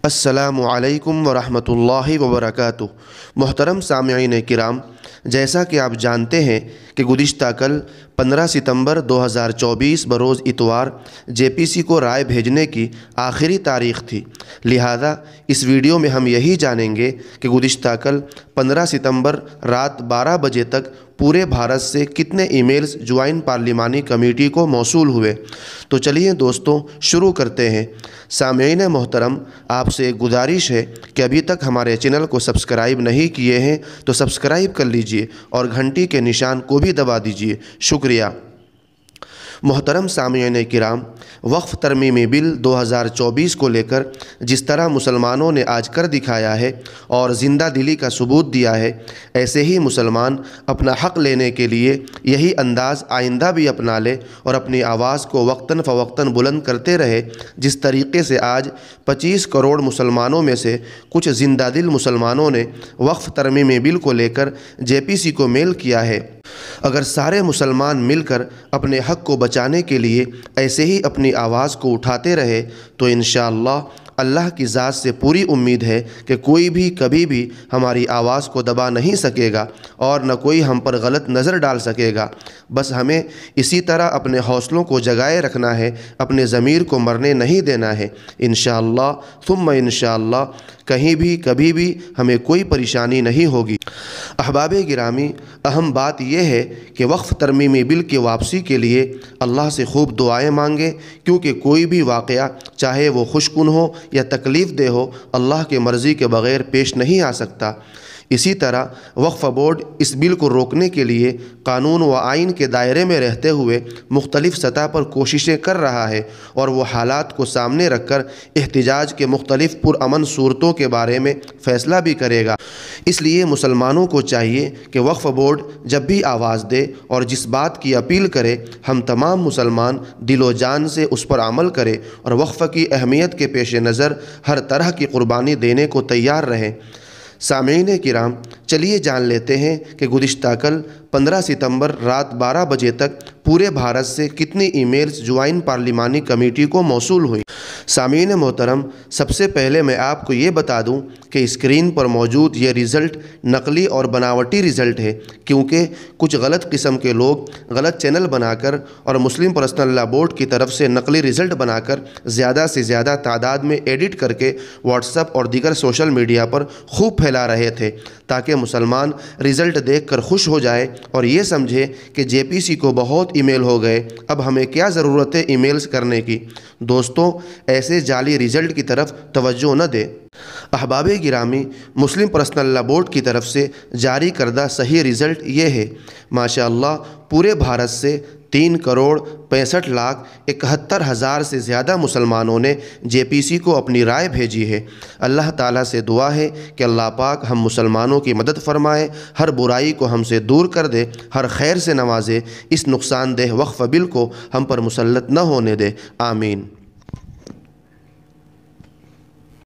السلام علیکم ورحمۃ اللہ وبرکاتہ۔ محترم سامعین کرام، جیسا کہ آپ جانتے ہیں کہ گزشتہ کل 15 ستمبر 2024 بروز اتوار جے پی سی کو رائے بھیجنے کی آخری تاریخ تھی، لہذا اس ویڈیو میں ہم یہی جانیں گے کہ گزشتہ کل 15 ستمبر رات 12 بجے تک پورے بھارت سے کتنے ای میلز جوائنٹ پارلیمانی کمیٹی کو موصول ہوئے۔ تو چلیے دوستوں شروع کرتے ہیں۔ سامعین محترم، آپ سے ایک گزارش ہے کہ ابھی تک ہمارے چینل کو سبسکرائب نہیں کیے ہیں تو سبسکرائب کر لیجئے اور گھنٹی کے نشان کو بھی دبا دیجئے۔ شکریہ۔ محترم سامعین کرام، وقف ترمیمی بل 2024 کو لے کر جس طرح مسلمانوں نے آج کر دکھایا ہے اور زندہ دلی کا ثبوت دیا ہے، ایسے ہی مسلمان اپنا حق لینے کے لیے یہی انداز آئندہ بھی اپنا لے اور اپنی آواز کو وقتاً فوقتاً بلند کرتے رہے۔ جس طریقے سے آج 25 کروڑ مسلمانوں میں سے کچھ زندہ دل مسلمانوں نے وقف ترمیمی بل کو لے کر جے پی سی کو میل کیا ہے، اگر سارے مسلمان مل کر اپنے حق کو بچانے کے لیے ایسے ہی اپنی آواز کو اٹھاتے رہے تو انشاءاللہ اللہ کی ذات سے پوری امید ہے کہ کوئی بھی کبھی بھی ہماری آواز کو دبا نہیں سکے گا اور نہ کوئی ہم پر غلط نظر ڈال سکے گا۔ بس ہمیں اسی طرح اپنے حوصلوں کو جگائے رکھنا ہے، اپنے ضمیر کو مرنے نہیں دینا ہے۔ انشاءاللہ ثم انشاءاللہ کہیں بھی کبھی بھی ہمیں کوئی پریشانی نہیں ہوگی۔ احباب گرامی، اہم بات یہ ہے کہ وقف ترمیمی بل کی واپسی کے لیے اللہ سے خوب دعائیں مانگیں، کیونکہ کوئی بھی واقعہ چاہے وہ خوش کن ہو یا تکلیف دہ ہو، اللہ کے مرضی کے بغیر پیش نہیں آ سکتا۔ اسی طرح وقف بورڈ اس بل کو روکنے کے لیے قانون و آئین کے دائرے میں رہتے ہوئے مختلف سطح پر کوششیں کر رہا ہے اور وہ حالات کو سامنے رکھ کر احتجاج کے مختلف پرامن صورتوں کے بارے میں فیصلہ بھی کرے گا۔ اس لیے مسلمانوں کو چاہیے کہ وقف بورڈ جب بھی آواز دے اور جس بات کی اپیل کرے، ہم تمام مسلمان دل و جان سے اس پر عمل کریں اور وقف کی اہمیت کے پیش نظر ہر طرح کی قربانی دینے کو تیار رہیں۔ سامعین کرام، چلیے جان لیتے ہیں کہ گزشتہ کل 15 ستمبر رات 12 بجے تک پورے بھارت سے کتنی ای میلز جوائنٹ پارلیمانی کمیٹی کو موصول ہوئی۔ سامعین محترم، سب سے پہلے میں آپ کو یہ بتا دوں کہ اسکرین پر موجود یہ رزلٹ نقلی اور بناوٹی رزلٹ ہے، کیونکہ کچھ غلط قسم کے لوگ غلط چینل بنا کر اور مسلم پرسنل لاء بورڈ کی طرف سے نقلی رزلٹ بنا کر زیادہ سے زیادہ تعداد میں ایڈٹ کر کے واٹس ایپ اور دیگر سوشل میڈیا پر خوب پھیلا رہے تھے، تاکہ مسلمان رزلٹ دیکھ کر خوش ہو جائے اور یہ سمجھے کہ جے پی سی کو بہت ای میل ہو گئے، اب ہمیں کیا ضرورت ہے ای میلز کرنے کی۔ دوستوں، ایسے جعلی رزلٹ کی طرف توجہ نہ دیں۔ احباب گرامی، مسلم پرسنل لاء بورڈ کی طرف سے جاری کردہ صحیح رزلٹ یہ ہے۔ ماشاءاللہ پورے بھارت سے 3,65,71,000 سے زیادہ مسلمانوں نے جے پی سی کو اپنی رائے بھیجی ہے۔ اللہ تعالیٰ سے دعا ہے کہ اللہ پاک ہم مسلمانوں کی مدد فرمائے، ہر برائی کو ہم سے دور کر دے، ہر خیر سے نوازے، اس نقصان دہ وقف بل کو ہم پر مسلط نہ ہونے دے۔ آمین۔